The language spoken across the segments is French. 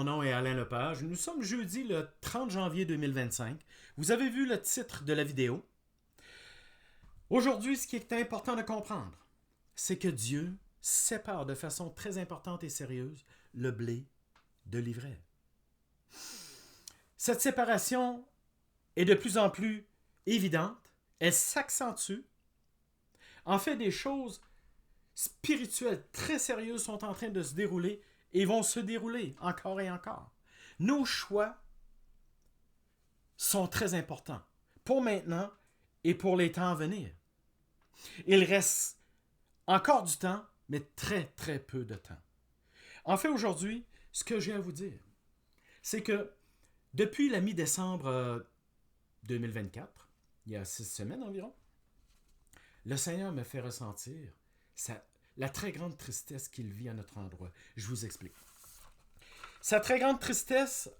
mon nom est Alain Lepage. Nous sommes jeudi le 30 janvier 2025. Vous avez vu le titre de la vidéo. Aujourd'hui, ce qui est important de comprendre, c'est que Dieu sépare de façon très importante et sérieuse le blé de l'ivraie. Cette séparation est de plus en plus évidente, elle s'accentue. En fait, des choses spirituelles très sérieuses sont en train de se dérouler et vont se dérouler encore et encore. Nos choix sont très importants pour maintenant et pour les temps à venir. Il reste encore du temps, mais très très peu de temps. En fait, aujourd'hui, ce que j'ai à vous dire, c'est que depuis la mi-décembre 2024, il y a 6 semaines environ, le Seigneur me fait ressentir la très grande tristesse qu'il vit à notre endroit. Je vous explique. Sa très grande tristesse,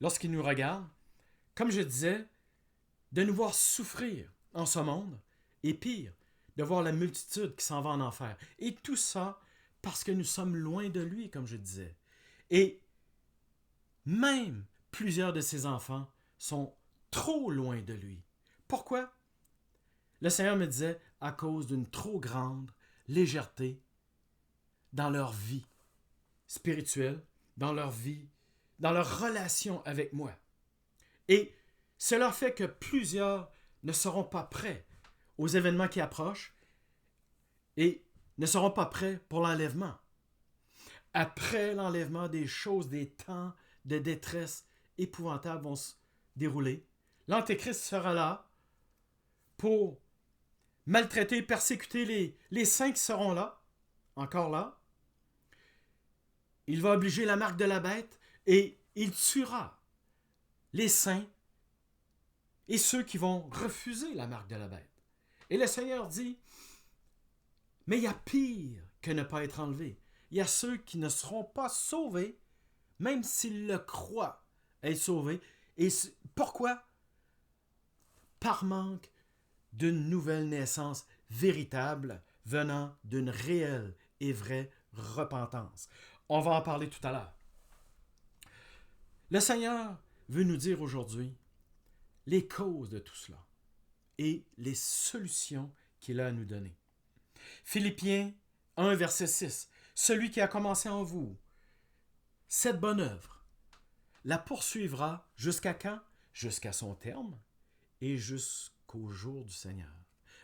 lorsqu'il nous regarde, comme je disais, de nous voir souffrir en ce monde, et pire, de voir la multitude qui s'en va en enfer. Et tout ça parce que nous sommes loin de lui, comme je disais. Et même plusieurs de ses enfants sont trop loin de lui. Pourquoi? Le Seigneur me disait à cause d'une trop grande légèreté dans leur vie spirituelle, dans leur vie, dans leur relation avec moi. Et cela fait que plusieurs ne seront pas prêts aux événements qui approchent et ne seront pas prêts pour l'enlèvement. Après l'enlèvement, des choses, des temps de détresse épouvantables vont se dérouler. L'Antéchrist sera là pour maltraiter, persécuter les saints qui seront là, encore là. Il va obliger la marque de la bête et il tuera les saints et ceux qui vont refuser la marque de la bête. Et le Seigneur dit, mais il y a pire que ne pas être enlevé. Il y a ceux qui ne seront pas sauvés, même s'ils le croient être sauvés. Et pourquoi? Par manque d'une nouvelle naissance véritable venant d'une réelle et vraie repentance. On va en parler tout à l'heure. Le Seigneur veut nous dire aujourd'hui les causes de tout cela et les solutions qu'il a à nous donner. Philippiens 1, verset 6. Celui qui a commencé en vous cette bonne œuvre la poursuivra jusqu'à quand? Jusqu'à son terme et jusqu'au jour du Seigneur.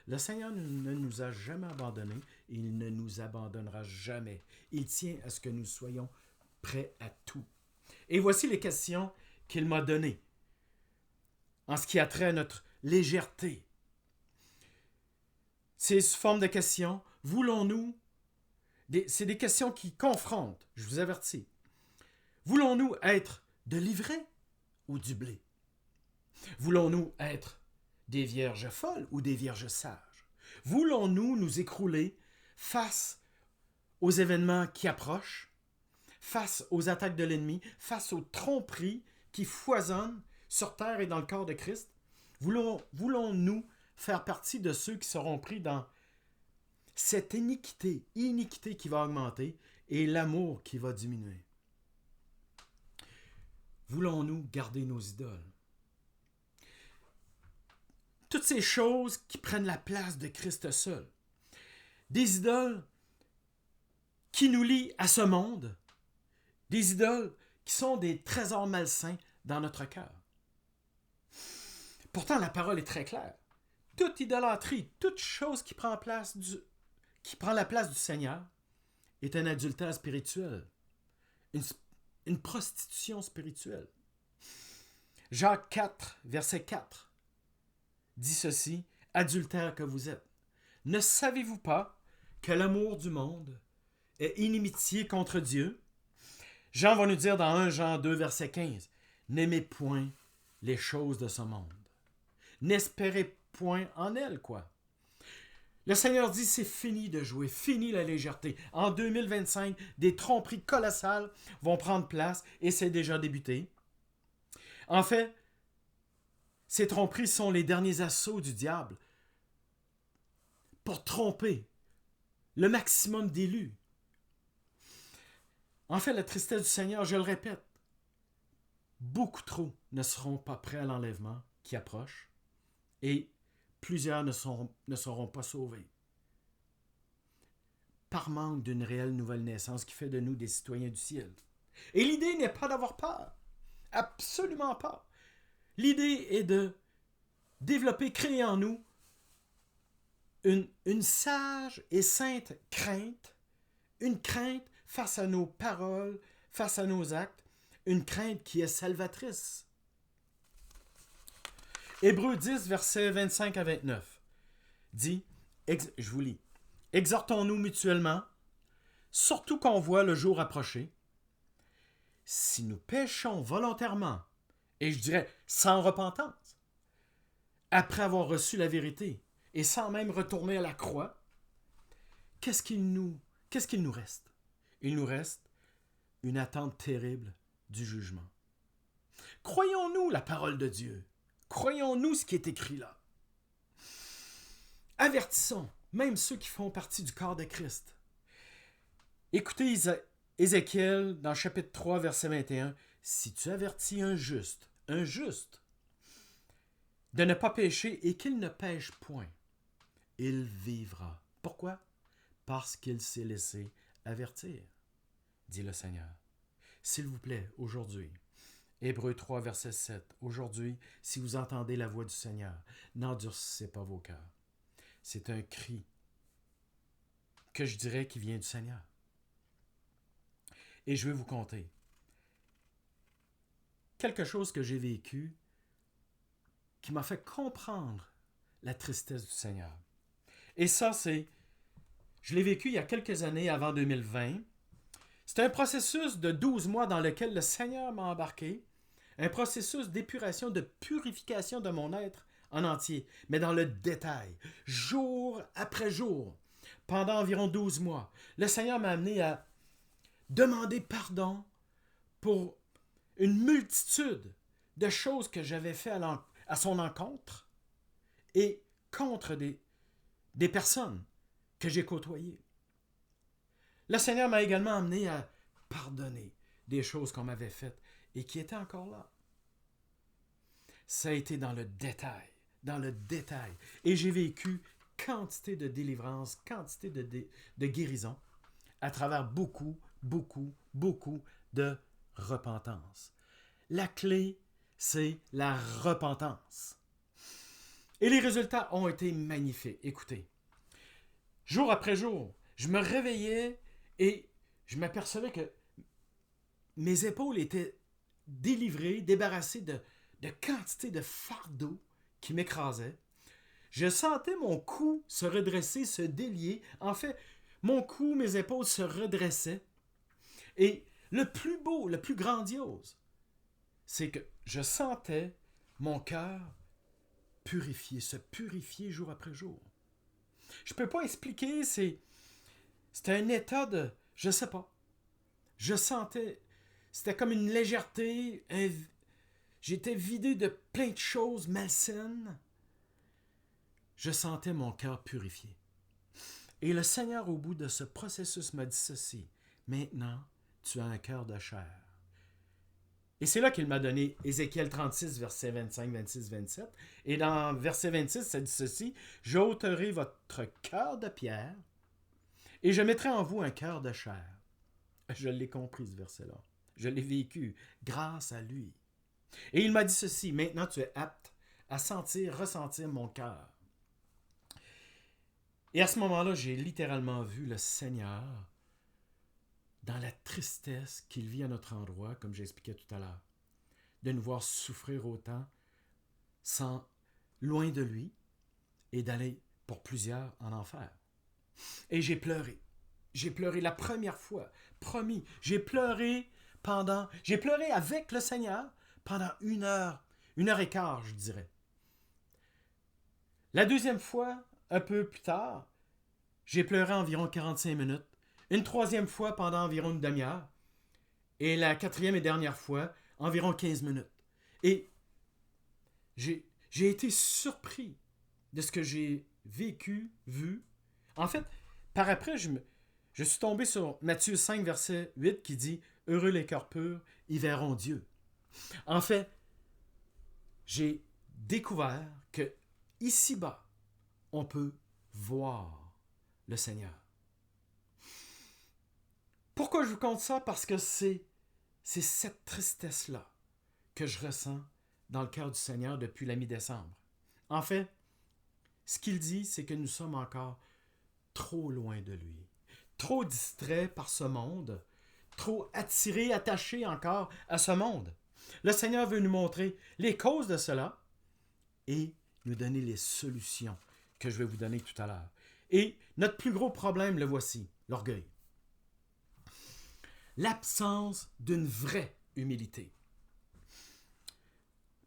Le Seigneur ne nous a jamais abandonnés et il ne nous abandonnera jamais. Il tient à ce que nous soyons prêts à tout. Et voici les questions qu'il m'a données en ce qui a trait à notre légèreté. C'est sous forme de questions. Voulons-nous, c'est des questions qui confrontent, je vous avertis. Voulons-nous être de l'ivraie ou du blé? Voulons-nous être des vierges folles ou des vierges sages? Voulons-nous nous écrouler face aux événements qui approchent, face aux attaques de l'ennemi, face aux tromperies qui foisonnent sur terre et dans le corps de Christ? Voulons-nous faire partie de ceux qui seront pris dans cette iniquité qui va augmenter et l'amour qui va diminuer? Voulons-nous garder nos idoles? Toutes ces choses qui prennent la place de Christ seul. Des idoles qui nous lient à ce monde. Des idoles qui sont des trésors malsains dans notre cœur. Pourtant, la parole est très claire. Toute idolâtrie, toute chose qui prend la place du Seigneur est un adultère spirituel. Une prostitution spirituelle. Jacques 4, verset 4, dit ceci, « Adultère que vous êtes, ne savez-vous pas que l'amour du monde est inimitié contre Dieu? » Jean va nous dire dans 1 Jean 2, verset 15, « N'aimez point les choses de ce monde. N'espérez point en elles, quoi. » Le Seigneur dit, c'est fini de jouer, fini la légèreté. En 2025, des tromperies colossales vont prendre place et c'est déjà débuté. En fait, ces tromperies sont les derniers assauts du diable pour tromper le maximum d'élus. En fait, la tristesse du Seigneur, je le répète, beaucoup trop ne seront pas prêts à l'enlèvement qui approche et plusieurs ne seront pas sauvés par manque d'une réelle nouvelle naissance qui fait de nous des citoyens du ciel. Et l'idée n'est pas d'avoir peur. Absolument pas. L'idée est de développer, créer en nous une sage et sainte crainte, une crainte face à nos paroles, face à nos actes, une crainte qui est salvatrice. Hébreux 10, versets 25 à 29 dit, je vous lis, « Exhortons-nous mutuellement, surtout qu'on voit le jour approcher. Si nous péchons volontairement, et je dirais sans repentance, après avoir reçu la vérité, et sans même retourner à la croix, qu'est-ce qu'il nous reste? Il nous reste une attente terrible du jugement. Croyons-nous la parole de Dieu? Croyons-nous ce qui est écrit là? Avertissons même ceux qui font partie du corps de Christ. Écoutez Ézéchiel dans chapitre 3, verset 21. « Si tu avertis un juste, de ne pas pécher et qu'il ne pêche point, il vivra. » Pourquoi? Parce qu'il s'est laissé avertir, dit le Seigneur. S'il vous plaît, aujourd'hui, Hébreux 3, verset 7. Aujourd'hui, si vous entendez la voix du Seigneur, n'endurcissez pas vos cœurs. C'est un cri que je dirais qui vient du Seigneur. Et je vais vous conter quelque chose que j'ai vécu qui m'a fait comprendre la tristesse du Seigneur. Et ça, je l'ai vécu il y a quelques années avant 2020. C'est un processus de 12 mois dans lequel le Seigneur m'a embarqué, un processus d'épuration, de purification de mon être en entier, mais dans le détail, jour après jour, pendant environ 12 mois. Le Seigneur m'a amené à demander pardon pour une multitude de choses que j'avais fait à son encontre et contre des personnes que j'ai côtoyées. Le Seigneur m'a également amené à pardonner des choses qu'on m'avait faites et qui étaient encore là. Ça a été dans le détail. Et j'ai vécu quantité de délivrance, quantité de guérison à travers beaucoup de repentance. La clé, c'est la repentance. Et les résultats ont été magnifiques. Écoutez, jour après jour, je me réveillais et je m'apercevais que mes épaules étaient délivrées, débarrassées de quantité de fardeaux qui m'écrasaient. Je sentais mon cou se redresser, se délier. En fait, mon cou, mes épaules se redressaient. Et le plus beau, le plus grandiose, c'est que je sentais mon cœur se purifier jour après jour. Je ne peux pas expliquer, c'était un état de, je ne sais pas. Je sentais, c'était comme une légèreté, j'étais vidé de plein de choses malsaines. Je sentais mon cœur purifié. Et le Seigneur, au bout de ce processus, m'a dit ceci. Maintenant, tu as un cœur de chair. Et c'est là qu'il m'a donné Ézéchiel 36, versets 25, 26, 27. Et dans verset 26, ça dit ceci. « J'ôterai votre cœur de pierre et je mettrai en vous un cœur de chair. » Je l'ai compris, ce verset-là. Je l'ai vécu grâce à lui. Et il m'a dit ceci. « Maintenant, tu es apte à ressentir mon cœur. » Et à ce moment-là, j'ai littéralement vu le Seigneur dans la tristesse qu'il vit à notre endroit, comme j'expliquais tout à l'heure, de nous voir souffrir autant, loin de lui, et d'aller pour plusieurs en enfer. Et j'ai pleuré. J'ai pleuré la première fois, promis. J'ai pleuré avec le Seigneur pendant 1h15, je dirais. La deuxième fois, un peu plus tard, j'ai pleuré environ 45 minutes. Une troisième fois pendant environ une demi-heure. Et la quatrième et dernière fois, environ 15 minutes. Et j'ai été surpris de ce que j'ai vécu, vu. En fait, par après, je suis tombé sur Matthieu 5, verset 8 qui dit « Heureux les cœurs purs, ils verront Dieu. » En fait, j'ai découvert que ici-bas, on peut voir le Seigneur. Pourquoi je vous compte ça? Parce que c'est cette tristesse-là que je ressens dans le cœur du Seigneur depuis la mi-décembre. En fait, ce qu'il dit, c'est que nous sommes encore trop loin de lui, trop distraits par ce monde, trop attirés, attachés encore à ce monde. Le Seigneur veut nous montrer les causes de cela et nous donner les solutions que je vais vous donner tout à l'heure. Et notre plus gros problème, le voici, l'orgueil. L'absence d'une vraie humilité.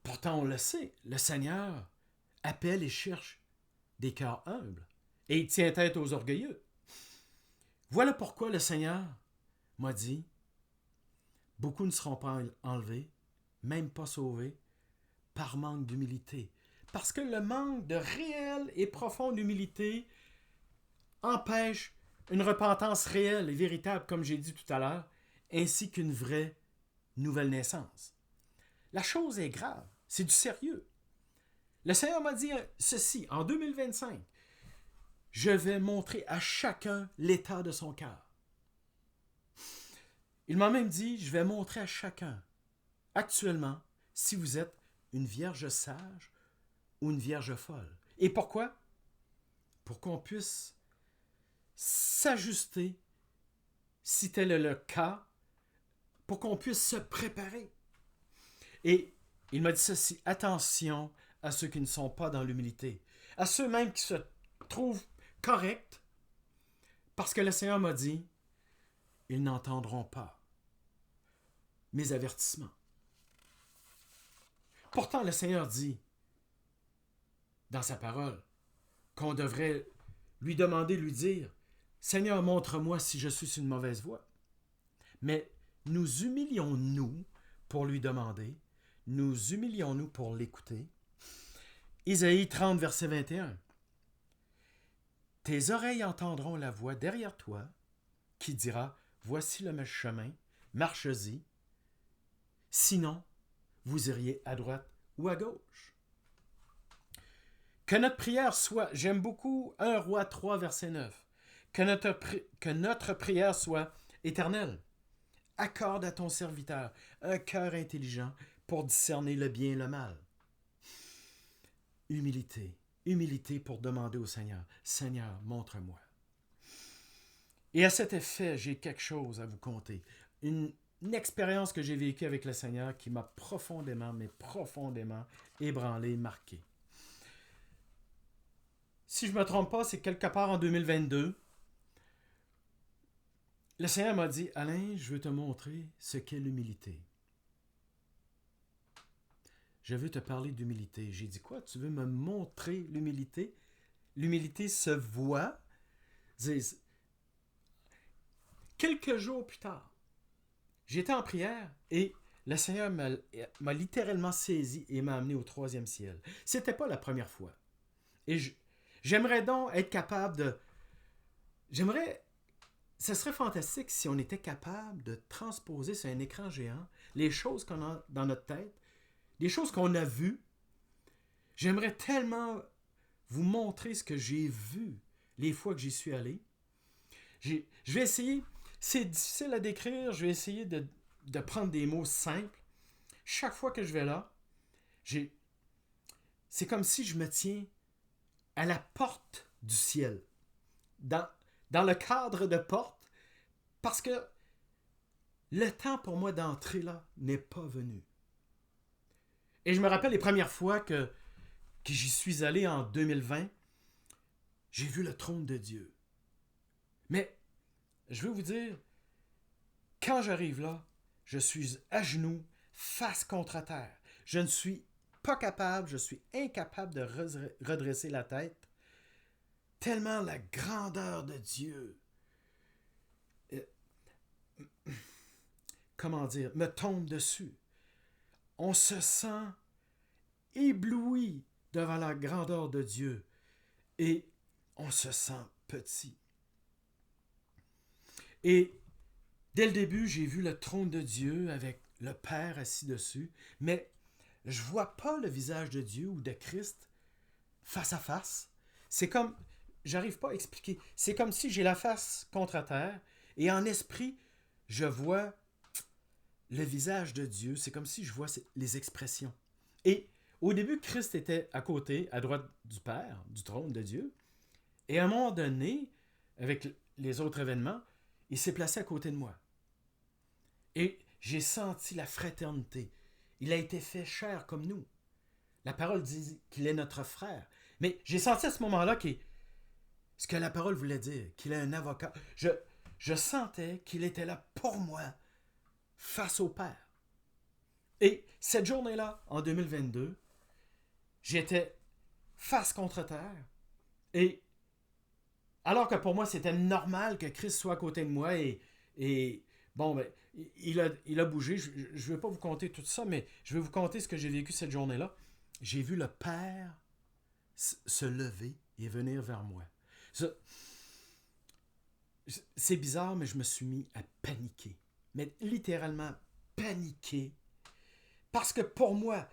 Pourtant, on le sait, le Seigneur appelle et cherche des cœurs humbles et il tient tête aux orgueilleux. Voilà pourquoi le Seigneur m'a dit, beaucoup ne seront pas enlevés, même pas sauvés, par manque d'humilité. Parce que le manque de réelle et profonde humilité empêche une repentance réelle et véritable, comme j'ai dit tout à l'heure, ainsi qu'une vraie nouvelle naissance. La chose est grave, c'est du sérieux. Le Seigneur m'a dit ceci, en 2025, je vais montrer à chacun l'état de son cœur. Il m'a même dit, je vais montrer à chacun, actuellement, si vous êtes une vierge sage ou une vierge folle. Et pourquoi? Pour qu'on puisse s'ajuster, si tel est le cas, pour qu'on puisse se préparer. Et il m'a dit ceci, attention à ceux qui ne sont pas dans l'humilité, à ceux même qui se trouvent corrects, parce que le Seigneur m'a dit, ils n'entendront pas mes avertissements. Pourtant, le Seigneur dit, dans sa parole, qu'on devrait lui demander, lui dire, Seigneur, montre-moi si je suis sur une mauvaise voie. Mais nous humilions-nous pour lui demander, nous humilions-nous pour l'écouter. Isaïe 30, verset 21. Tes oreilles entendront la voix derrière toi qui dira, voici le chemin, marche-y. Sinon, vous iriez à droite ou à gauche. Que notre prière soit, j'aime beaucoup 1 Roi 3, verset 9, que notre prière soit éternelle. Accorde à ton serviteur un cœur intelligent pour discerner le bien et le mal. Humilité, humilité pour demander au Seigneur, Seigneur, montre-moi. Et à cet effet, j'ai quelque chose à vous conter. Une expérience que j'ai vécue avec le Seigneur qui m'a profondément, mais profondément ébranlé, marqué. Si je ne me trompe pas, c'est quelque part en 2022. Le Seigneur m'a dit, Alain, je veux te montrer ce qu'est l'humilité. Je veux te parler d'humilité. J'ai dit, quoi? Tu veux me montrer l'humilité? L'humilité se voit. Quelques jours plus tard, j'étais en prière et le Seigneur m'a littéralement saisi et m'a amené au 3e ciel. C'était pas la première fois. Et j'aimerais donc être capable de... Ce serait fantastique si on était capable de transposer sur un écran géant les choses qu'on a dans notre tête, les choses qu'on a vues. J'aimerais tellement vous montrer ce que j'ai vu les fois que j'y suis allé. Je vais essayer, c'est difficile à décrire, je vais essayer de prendre des mots simples. Chaque fois que je vais là, c'est comme si je me tiens à la porte du ciel, dans le cadre de porte, parce que le temps pour moi d'entrer là n'est pas venu. Et je me rappelle les premières fois que j'y suis allé en 2020, j'ai vu le trône de Dieu. Mais, je veux vous dire, quand j'arrive là, je suis à genoux, face contre terre. Je ne suis pas capable, je suis incapable de redresser la tête, tellement la grandeur de Dieu, comment dire, me tombe dessus. On se sent ébloui devant la grandeur de Dieu et on se sent petit. Et dès le début, j'ai vu le trône de Dieu avec le Père assis dessus, mais je vois pas le visage de Dieu ou de Christ face à face. C'est comme, j'arrive pas à expliquer, c'est comme si j'ai la face contre terre et en esprit, je vois le visage de Dieu, c'est comme si je vois les expressions. Et au début, Christ était à côté, à droite du Père, du trône de Dieu, et à un moment donné, avec les autres événements, il s'est placé à côté de moi. Et j'ai senti la fraternité. Il a été fait chair comme nous. La parole dit qu'il est notre frère. Mais j'ai senti à ce moment-là ce que la parole voulait dire, qu'il est un avocat. Je sentais qu'il était là pour moi, face au Père. Et cette journée-là, en 2022, j'étais face contre terre. Et alors que pour moi, c'était normal que Christ soit à côté de moi et bon, ben, il a bougé. Je ne vais pas vous conter tout ça, mais je vais vous conter ce que j'ai vécu cette journée-là. J'ai vu le Père se lever et venir vers moi. C'est bizarre, mais je me suis mis à paniquer. Mais littéralement paniquer. Parce que pour moi,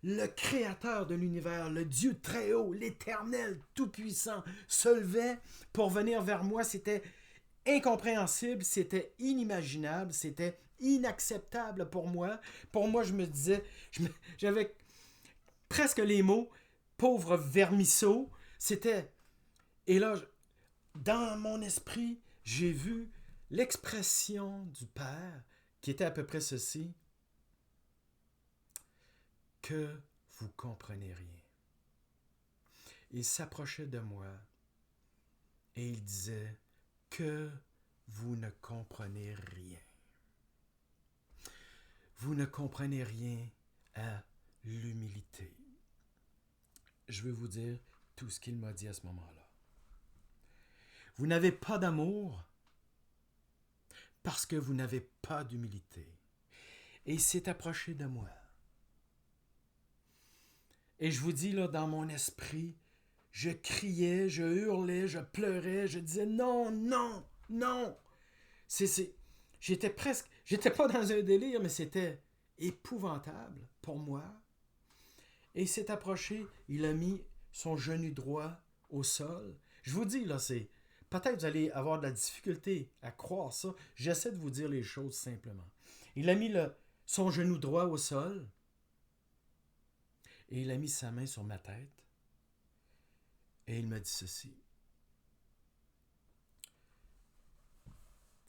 le créateur de l'univers, le Dieu très haut, l'éternel, tout-puissant, se levait pour venir vers moi. C'était incompréhensible, c'était inimaginable, c'était inacceptable pour moi. Pour moi, je me disais, j'avais presque les mots pauvre vermisseau. C'était. Et là, dans mon esprit, j'ai vu l'expression du Père qui était à peu près ceci. Que vous comprenez rien. Il s'approchait de moi et il disait que vous ne comprenez rien. Vous ne comprenez rien à l'humilité. Je vais vous dire tout ce qu'il m'a dit à ce moment-là. Vous n'avez pas d'amour parce que vous n'avez pas d'humilité. Et il s'est approché de moi. Et je vous dis, là, dans mon esprit, je criais, je hurlais, je pleurais, je disais non, non, non. J'étais pas dans un délire, mais c'était épouvantable pour moi. Et il s'est approché, il a mis son genou droit au sol. Je vous dis, là, peut-être vous allez avoir de la difficulté à croire ça. J'essaie de vous dire les choses simplement. Il a mis son genou droit au sol et il a mis sa main sur ma tête et il m'a dit ceci.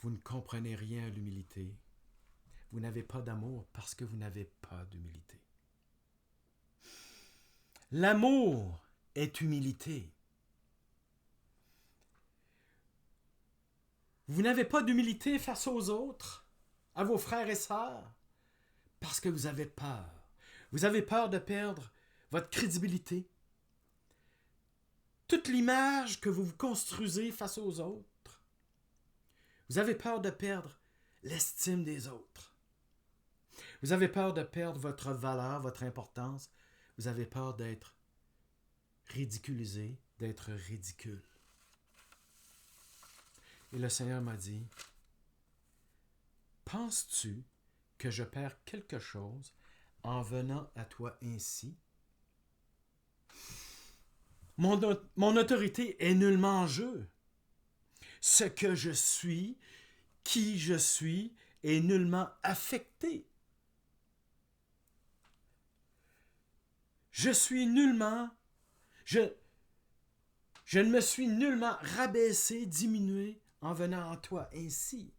Vous ne comprenez rien à l'humilité. Vous n'avez pas d'amour parce que vous n'avez pas d'humilité. L'amour est humilité. Vous n'avez pas d'humilité face aux autres, à vos frères et sœurs, parce que vous avez peur. Vous avez peur de perdre votre crédibilité. Toute l'image que vous vous construisez face aux autres. Vous avez peur de perdre l'estime des autres. Vous avez peur de perdre votre valeur, votre importance. Vous avez peur d'être ridiculisé, d'être ridicule. Et le Seigneur m'a dit, penses-tu que je perds quelque chose en venant à toi ainsi? Mon autorité est nullement en jeu. Ce que je suis, qui je suis, est nullement affecté. Je ne me suis nullement rabaissé, diminué en venant à toi ainsi.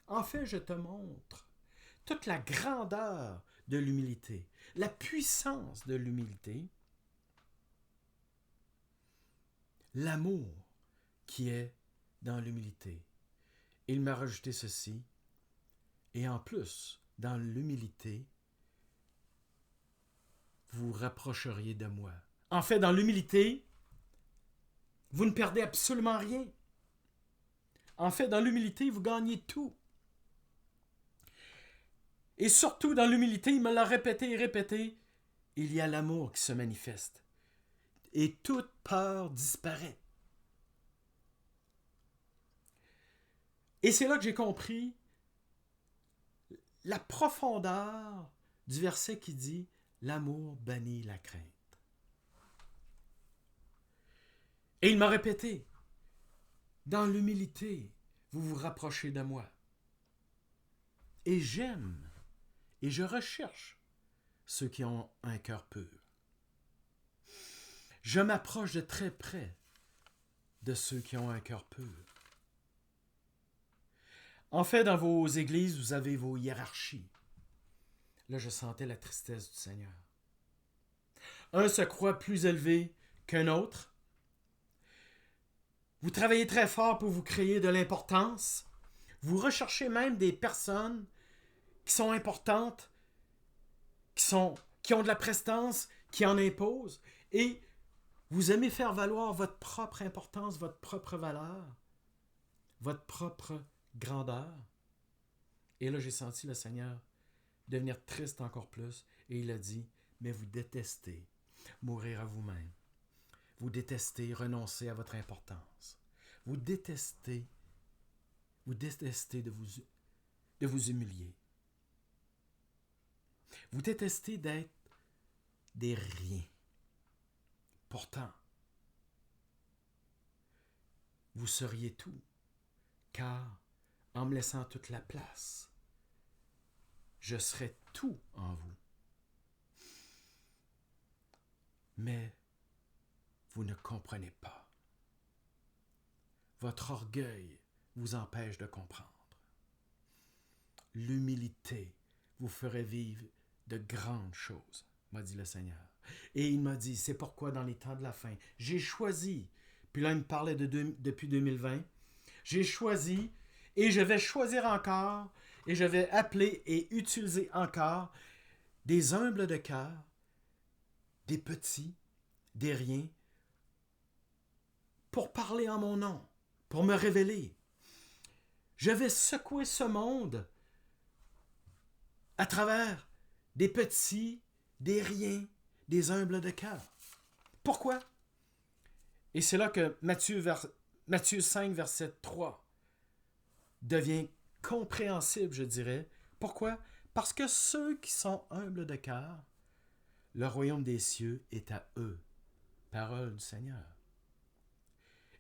En fait, je te montre toute la grandeur de l'humilité, la puissance de l'humilité, l'amour qui est dans l'humilité. Il m'a rajouté ceci, et en plus, dans l'humilité, vous rapprocheriez de moi. En fait, dans l'humilité, vous ne perdez absolument rien. En fait, dans l'humilité, vous gagnez tout. Et surtout, dans l'humilité, il me l'a répété et répété, il y a l'amour qui se manifeste. Et toute peur disparaît. Et c'est là que j'ai compris la profondeur du verset qui dit « L'amour bannit la crainte ». Et il m'a répété « Dans l'humilité, vous vous rapprochez de moi. » Et j'aime et je recherche ceux qui ont un cœur pur. Je m'approche de très près de ceux qui ont un cœur pur. En fait, dans vos églises, vous avez vos hiérarchies. Là, je sentais la tristesse du Seigneur. Un se croit plus élevé qu'un autre. Vous travaillez très fort pour vous créer de l'importance. Vous recherchez même des personnes qui sont importantes, qui ont de la prestance, qui en imposent. Et vous aimez faire valoir votre propre importance, votre propre valeur, votre propre grandeur. Et là, j'ai senti le Seigneur devenir triste encore plus. Et il a dit, mais vous détestez mourir à vous-même. Vous détestez renoncer à votre importance. Vous détestez de vous humilier. Vous détestez d'être des riens. Pourtant, vous seriez tout, car en me laissant toute la place, je serai tout en vous. Mais vous ne comprenez pas. Votre orgueil vous empêche de comprendre. L'humilité vous ferait vivre de grandes choses, m'a dit le Seigneur. Et il m'a dit, c'est pourquoi dans les temps de la fin, j'ai choisi, puis là il me parlait depuis 2020, j'ai choisi et je vais choisir encore et je vais appeler et utiliser encore des humbles de cœur, des petits, des riens, pour parler en mon nom, pour me révéler. Je vais secouer ce monde à travers des petits, des riens, des humbles de cœur. Pourquoi? Et c'est là que Matthieu 5, verset 3 devient compréhensible, je dirais. Pourquoi? Parce que ceux qui sont humbles de cœur, le royaume des cieux est à eux. Parole du Seigneur.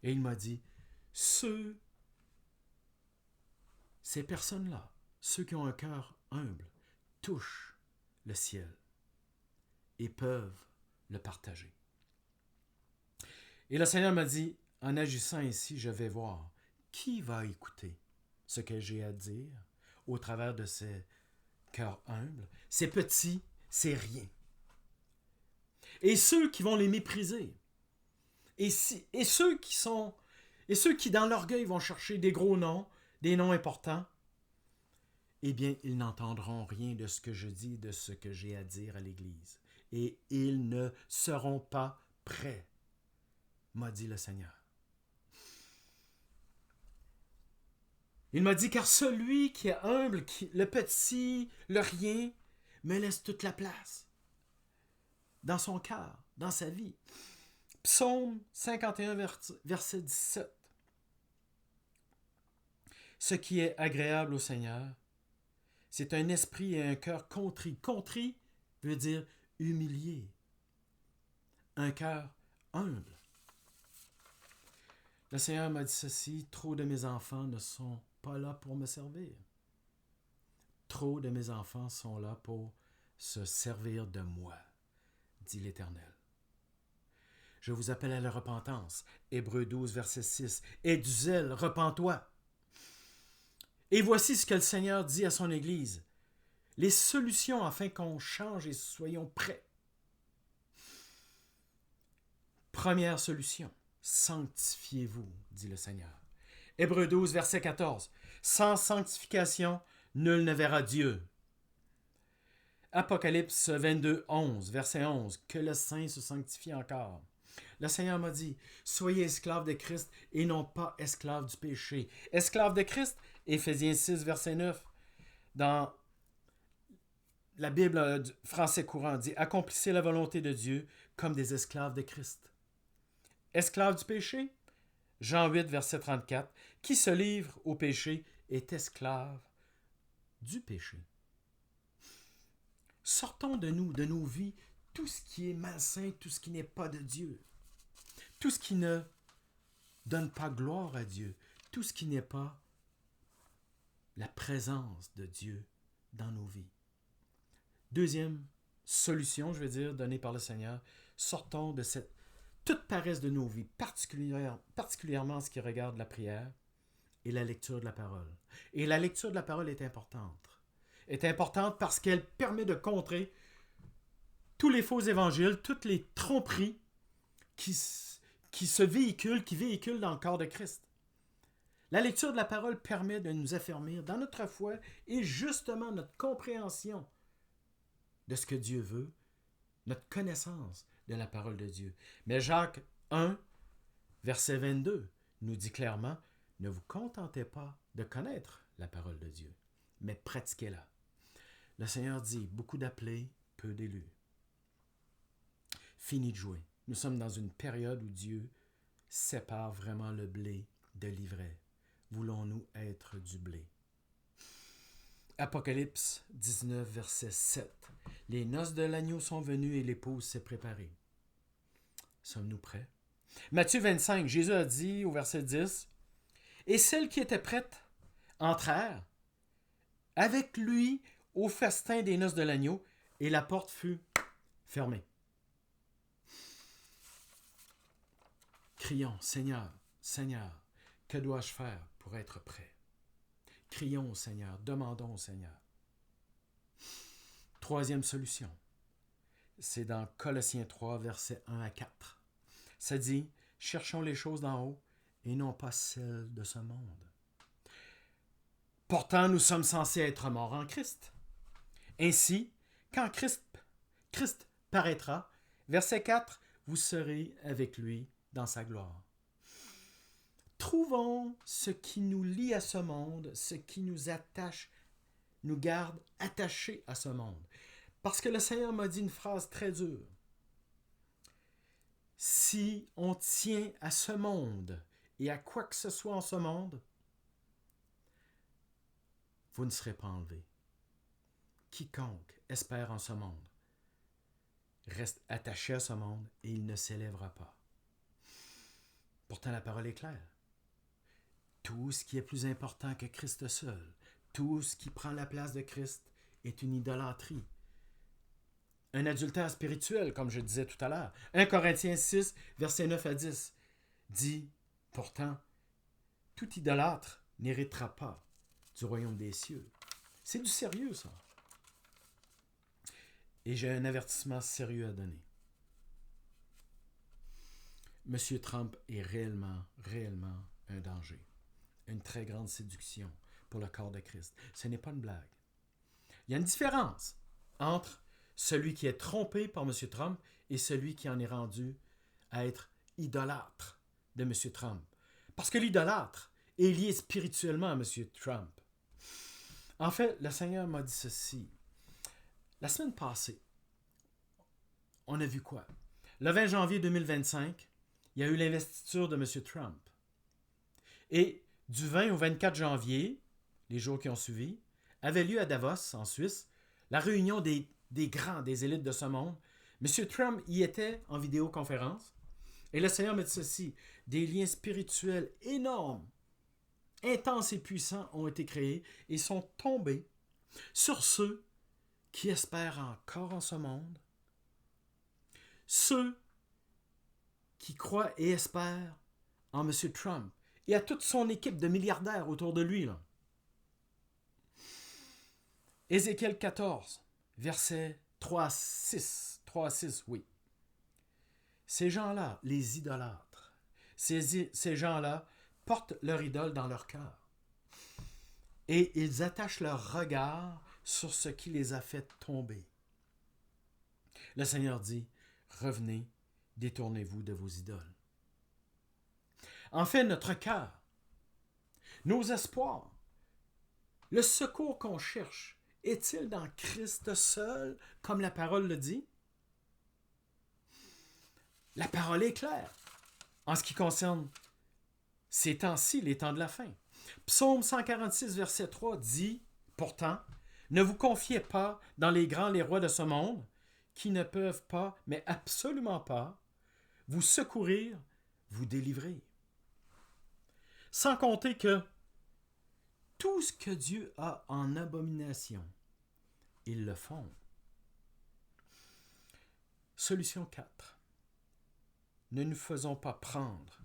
Et il m'a dit, ces personnes-là, ceux qui ont un cœur humble, touchent le ciel et peuvent le partager. Et le Seigneur m'a dit, en agissant ainsi, je vais voir qui va écouter ce que j'ai à dire au travers de ces cœurs humbles, ces petits, ces riens. Et ceux qui vont les mépriser. Et ceux qui, dans l'orgueil, vont chercher des gros noms, des noms importants, eh bien, ils n'entendront rien de ce que je dis, de ce que j'ai à dire à l'Église. Et ils ne seront pas prêts, m'a dit le Seigneur. Il m'a dit, car celui qui est humble, le petit, le rien, me laisse toute la place. Dans son cœur, dans sa vie. Psaume 51, verset 17. Ce qui est agréable au Seigneur, c'est un esprit et un cœur contrit. Contrit veut dire humilié. Un cœur humble. Le Seigneur m'a dit ceci, trop de mes enfants ne sont pas là pour me servir. Trop de mes enfants sont là pour se servir de moi, dit l'Éternel. Je vous appelle à la repentance. Hébreux 12, verset 6. Aie du zèle, repens-toi. Et voici ce que le Seigneur dit à son Église. Les solutions afin qu'on change et soyons prêts. Première solution, sanctifiez-vous, dit le Seigneur. Hébreux 12, verset 14. Sans sanctification, nul ne verra Dieu. Apocalypse 22, 11, verset 11. Que le Saint se sanctifie encore. Le Seigneur m'a dit, soyez esclaves de Christ et non pas esclaves du péché. Esclaves de Christ, Éphésiens 6, verset 9. Dans la Bible du français courant, dit, accomplissez la volonté de Dieu comme des esclaves de Christ. Esclaves du péché, Jean 8, verset 34. Qui se livre au péché est esclave du péché. Sortons de nous, de nos vies, tout ce qui est malsain, tout ce qui n'est pas de Dieu. Tout ce qui ne donne pas gloire à Dieu. Tout ce qui n'est pas la présence de Dieu dans nos vies. Deuxième solution, je veux dire, donnée par le Seigneur, sortons de cette toute paresse de nos vies, particulièrement en ce qui regarde la prière et la lecture de la parole. Et la lecture de la parole est importante. Est importante parce qu'elle permet de contrer tous les faux évangiles, toutes les tromperies qui véhiculent dans le corps de Christ. La lecture de la parole permet de nous affermir dans notre foi et justement notre compréhension de ce que Dieu veut, notre connaissance de la parole de Dieu. Mais Jacques 1, verset 22, nous dit clairement, ne vous contentez pas de connaître la parole de Dieu, mais pratiquez-la. Le Seigneur dit, beaucoup d'appelés, peu d'élus. Fini de jouer. Nous sommes dans une période où Dieu sépare vraiment le blé de l'ivraie. Voulons-nous être du blé? Apocalypse 19, verset 7. Les noces de l'agneau sont venues et l'épouse s'est préparée. Sommes-nous prêts? Matthieu 25, Jésus a dit au verset 10, et celles qui étaient prêtes entrèrent avec lui au festin des noces de l'agneau et la porte fut fermée. Crions, Seigneur, Seigneur, que dois-je faire pour être prêt? Crions au Seigneur, demandons au Seigneur. Troisième solution, c'est dans Colossiens 3, versets 1 à 4. Ça dit, cherchons les choses d'en haut et non pas celles de ce monde. Pourtant, nous sommes censés être morts en Christ. Ainsi, quand Christ paraîtra, verset 4, vous serez avec lui dans sa gloire. Trouvons ce qui nous lie à ce monde, ce qui nous attache, nous garde attachés à ce monde. Parce que le Seigneur m'a dit une phrase très dure. Si on tient à ce monde et à quoi que ce soit en ce monde, vous ne serez pas enlevés. Quiconque espère en ce monde reste attaché à ce monde et il ne s'élèvera pas. Pourtant, la parole est claire. Tout ce qui est plus important que Christ seul, tout ce qui prend la place de Christ est une idolâtrie. Un adultère spirituel, comme je disais tout à l'heure. 1 Corinthiens 6, versets 9 à 10, dit, pourtant, tout idolâtre n'héritera pas du royaume des cieux. C'est du sérieux, ça. Et j'ai un avertissement sérieux à donner. M. Trump est réellement un danger. Une très grande séduction pour le corps de Christ. Ce n'est pas une blague. Il y a une différence entre celui qui est trompé par M. Trump et celui qui en est rendu à être idolâtre de M. Trump. Parce que l'idolâtre est lié spirituellement à M. Trump. En fait, le Seigneur m'a dit ceci. La semaine passée, on a vu quoi? Le 20 janvier 2025, il y a eu l'investiture de M. Trump. Et du 20 au 24 janvier, les jours qui ont suivi, avait lieu à Davos, en Suisse, la réunion des grands, des élites de ce monde. M. Trump y était en vidéoconférence. Et le Seigneur me dit ceci, des liens spirituels énormes, intenses et puissants ont été créés et sont tombés sur ceux qui espèrent encore en ce monde, ceux qui croient et espèrent en M. Trump et à toute son équipe de milliardaires autour de lui. Là. Ézéchiel 14, versets 3 à 6, oui. Ces gens-là, les idolâtres, ces gens-là portent leur idole dans leur cœur. Et ils attachent leur regard sur ce qui les a fait tomber. Le Seigneur dit, revenez, détournez-vous de vos idoles. En fait, notre cœur, nos espoirs, le secours qu'on cherche, est-il dans Christ seul, comme la parole le dit? La parole est claire en ce qui concerne ces temps-ci, les temps de la fin. Psaume 146, verset 3 dit, pourtant, Ne vous confiez pas dans les rois de ce monde, qui ne peuvent pas, mais absolument pas, vous secourir, vous délivrer. Sans compter que tout ce que Dieu a en abomination, ils le font. Solution 4. Ne nous faisons pas prendre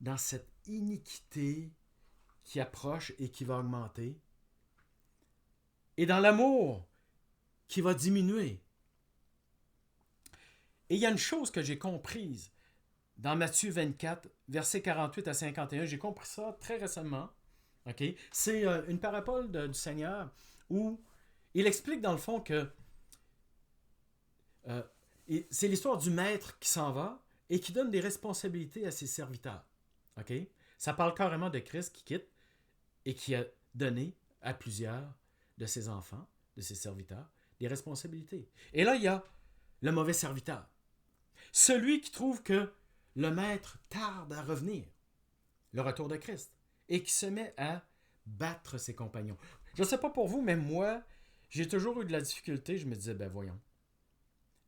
dans cette iniquité qui approche et qui va augmenter, et dans l'amour qui va diminuer. Et il y a une chose que j'ai comprise dans Matthieu 24, versets 48 à 51. J'ai compris ça très récemment. Okay? C'est une parabole du Seigneur où il explique dans le fond que c'est l'histoire du maître qui s'en va et qui donne des responsabilités à ses serviteurs. Okay? Ça parle carrément de Christ qui quitte et qui a donné à plusieurs de ses enfants, de ses serviteurs, des responsabilités. Et là, il y a le mauvais serviteur. Celui qui trouve que le maître tarde à revenir, le retour de Christ, et qui se met à battre ses compagnons. Je ne sais pas pour vous, mais moi, j'ai toujours eu de la difficulté. Je me disais, ben voyons,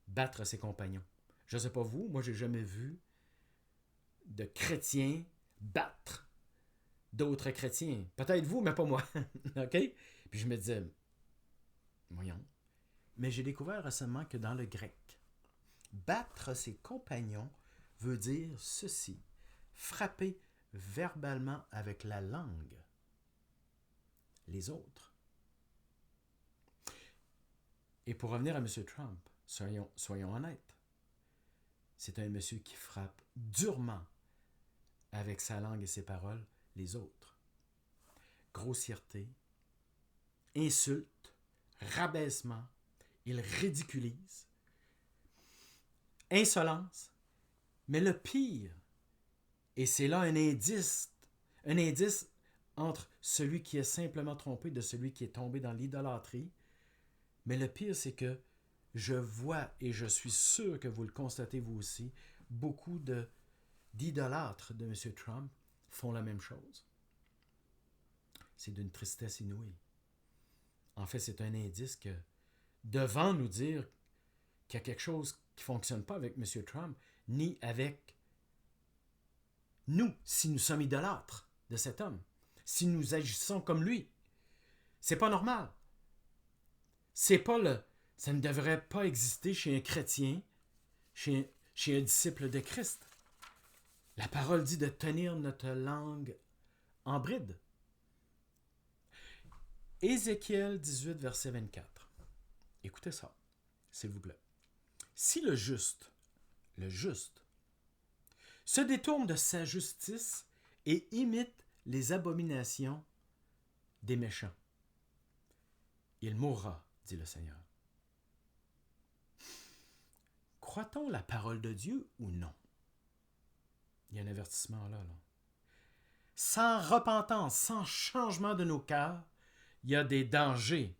battre ses compagnons. Je ne sais pas vous, moi, j'ai jamais vu de chrétiens battre d'autres chrétiens. Peut-être vous, mais pas moi. OK? Puis je me disais, voyons. Mais j'ai découvert récemment que dans le grec, battre ses compagnons veut dire ceci, frapper verbalement avec la langue les autres. Et pour revenir à M. Trump, soyons honnêtes, c'est un monsieur qui frappe durement avec sa langue et ses paroles les autres. Grossièreté, insulte, rabaissement, il ridiculise, insolence, mais le pire, et c'est là un indice entre celui qui est simplement trompé de celui qui est tombé dans l'idolâtrie, mais le pire, c'est que je vois, et je suis sûr que vous le constatez vous aussi, beaucoup d'idolâtres de M. Trump font la même chose. C'est d'une tristesse inouïe. En fait, c'est un indice que, devant nous dire qu'il y a quelque chose qui ne fonctionne pas avec M. Trump, ni avec nous, si nous sommes idolâtres de cet homme, si nous agissons comme lui. C'est pas normal. Ça ne devrait pas exister chez un chrétien, chez un disciple de Christ. La parole dit de tenir notre langue en bride. Ézéchiel 18, verset 24. Écoutez ça, s'il vous plaît. Si le juste, se détourne de sa justice et imite les abominations des méchants, il mourra, dit le Seigneur. Croit-on la parole de Dieu ou non? Il y a un avertissement là. Sans repentance, sans changement de nos cœurs, il y a des dangers.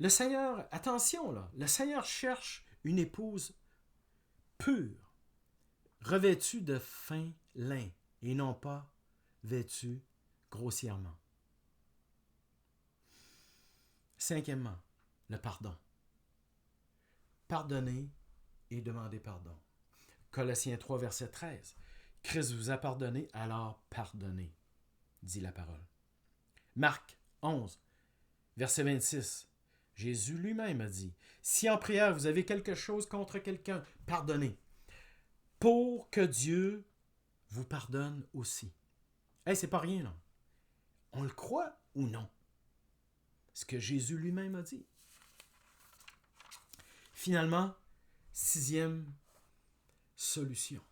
Le Seigneur, attention là, le Seigneur cherche une épouse pure, revêtue de fin lin et non pas vêtue grossièrement. Cinquièmement, le pardon. Pardonnez et demandez pardon. Colossiens 3, verset 13. Christ vous a pardonné, alors pardonnez, dit la parole. Marc 11, verset 26. Jésus lui-même a dit, si en prière vous avez quelque chose contre quelqu'un, pardonnez, pour que Dieu vous pardonne aussi. Hey, c'est pas rien, là. On le croit ou non? Ce que Jésus lui-même a dit. Finalement, 6e solution,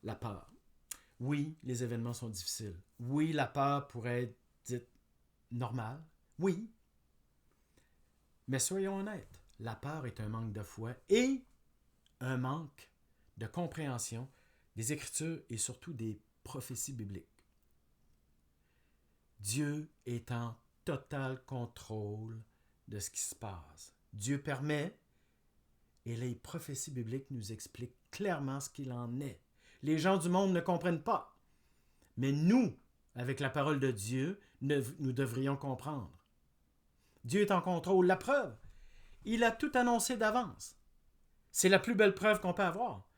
la peur. Oui, les événements sont difficiles. Oui, la peur pourrait être dite normale. Oui. Mais soyons honnêtes, la peur est un manque de foi et un manque de compréhension des Écritures et surtout des prophéties bibliques. Dieu est en total contrôle de ce qui se passe. Dieu permet, et les prophéties bibliques nous expliquent clairement ce qu'il en est. Les gens du monde ne comprennent pas. Mais nous, avec la parole de Dieu, nous devrions comprendre. Dieu est en contrôle. La preuve, il a tout annoncé d'avance. C'est la plus belle preuve qu'on peut avoir.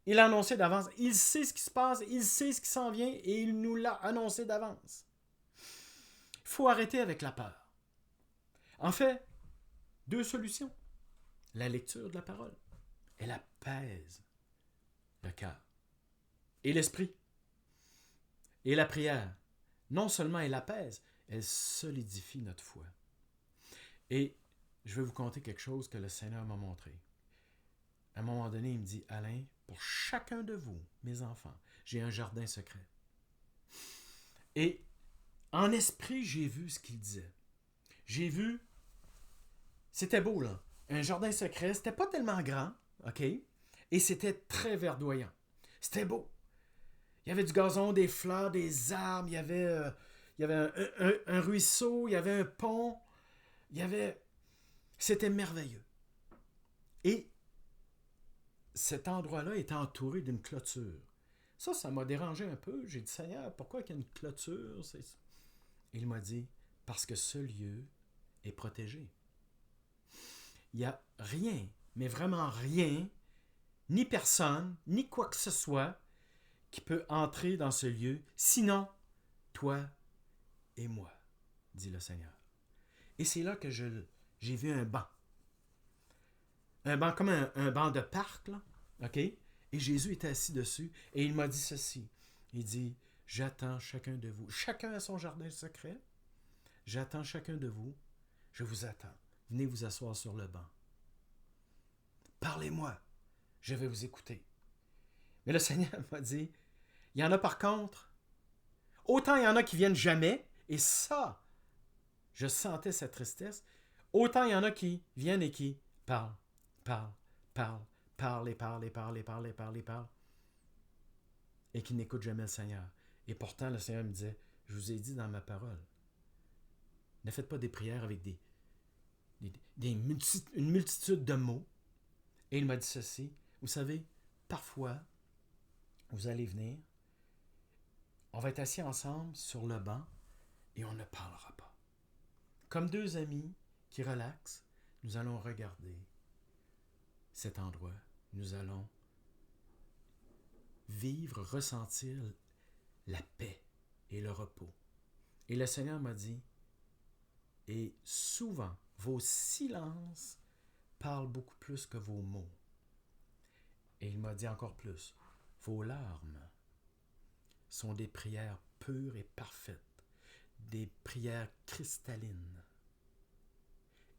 Il a annoncé d'avance. Il sait ce qui se passe, il sait ce qui s'en vient et il nous l'a annoncé d'avance. Il faut arrêter avec la peur. En fait, 2 solutions. La lecture de la parole, elle apaise le cœur et l'esprit. Et la prière, non seulement elle apaise, elle solidifie notre foi. Et je vais vous conter quelque chose que le Seigneur m'a montré. À un moment donné, il me dit, Alain, pour chacun de vous, mes enfants, j'ai un jardin secret. Et en esprit, j'ai vu ce qu'il disait. J'ai vu, c'était beau là, un jardin secret, c'était pas tellement grand, ok? Et c'était très verdoyant. C'était beau. Il y avait du gazon, des fleurs, des arbres, il y avait un ruisseau, il y avait un pont, c'était merveilleux. Et cet endroit-là était entouré d'une clôture. Ça m'a dérangé un peu. J'ai dit, Seigneur, pourquoi il y a une clôture? Il m'a dit, parce que ce lieu est protégé. Il n'y a rien, mais vraiment rien, ni personne, ni quoi que ce soit, qui peut entrer dans ce lieu, sinon toi et moi, dit le Seigneur. Et c'est là que j'ai vu un banc. Un banc comme un banc de parc, là, ok? Et Jésus était assis dessus, et il m'a dit ceci. Il dit, j'attends chacun de vous. Chacun a son jardin secret. J'attends chacun de vous. Je vous attends. Venez vous asseoir sur le banc. Parlez-moi. Je vais vous écouter. Mais le Seigneur m'a dit, il y en a par contre, autant il y en a qui viennent jamais, et ça, je sentais cette tristesse, autant il y en a qui viennent et qui parlent, et qui n'écoutent jamais le Seigneur. Et pourtant, le Seigneur me disait, je vous ai dit dans ma parole, ne faites pas des prières avec une multitude de mots. Et il m'a dit ceci, vous savez, parfois, vous allez venir, on va être assis ensemble sur le banc et on ne parlera pas. Comme 2 amis qui relaxent, nous allons regarder cet endroit. Nous allons vivre, ressentir la paix et le repos. Et le Seigneur m'a dit, et souvent, vos silences parlent beaucoup plus que vos mots. Et il m'a dit encore plus, vos larmes sont des prières pures et parfaites, des prières cristallines.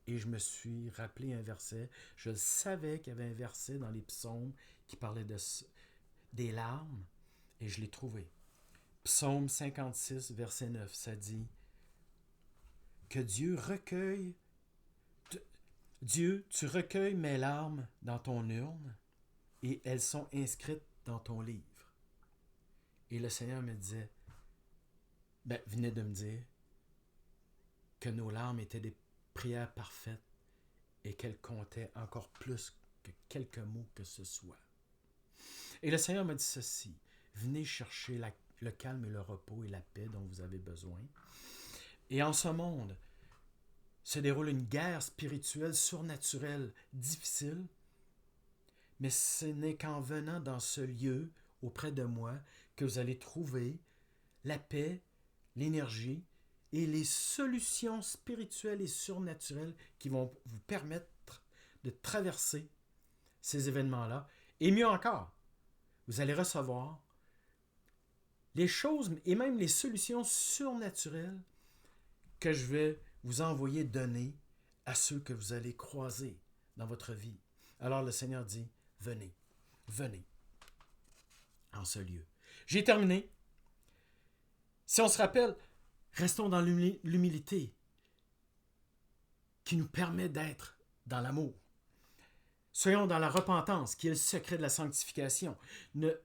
Et je me suis rappelé un verset, je savais qu'il y avait un verset dans les psaumes qui parlait des larmes, et je l'ai trouvé. Psaume 56, verset 9, ça dit que Dieu, tu recueilles mes larmes dans ton urne, et elles sont inscrites dans ton livre. Et le Seigneur me disait, venait de me dire que nos larmes étaient des prières parfaites et qu'elles comptaient encore plus que quelques mots que ce soit. Et le Seigneur m'a dit ceci, venez chercher le calme et le repos et la paix dont vous avez besoin. Et en ce monde se déroule une guerre spirituelle, surnaturelle, difficile, mais ce n'est qu'en venant dans ce lieu auprès de moi que vous allez trouver la paix, l'énergie et les solutions spirituelles et surnaturelles qui vont vous permettre de traverser ces événements-là. Et mieux encore, vous allez recevoir les choses et même les solutions surnaturelles que je vais vous envoyer donner à ceux que vous allez croiser dans votre vie. Alors le Seigneur dit, venez en ce lieu. J'ai terminé. Si on se rappelle, restons dans l'humilité qui nous permet d'être dans l'amour. Soyons dans la repentance qui est le secret de la sanctification.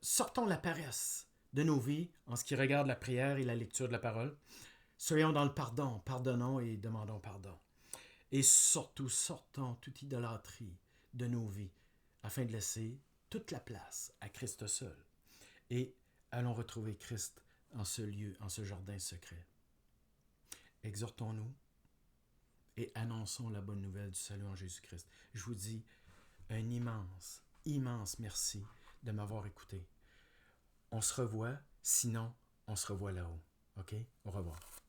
Sortons la paresse de nos vies en ce qui regarde la prière et la lecture de la parole. Soyons dans le pardon, pardonnons et demandons pardon. Et surtout, sortons toute idolâtrie de nos vies afin de laisser toute la place à Christ seul. Et allons retrouver Christ en ce lieu, en ce jardin secret. Exhortons-nous et annonçons la bonne nouvelle du salut en Jésus-Christ. Je vous dis un immense, immense merci de m'avoir écouté. On se revoit, sinon on se revoit là-haut. OK? Au revoir.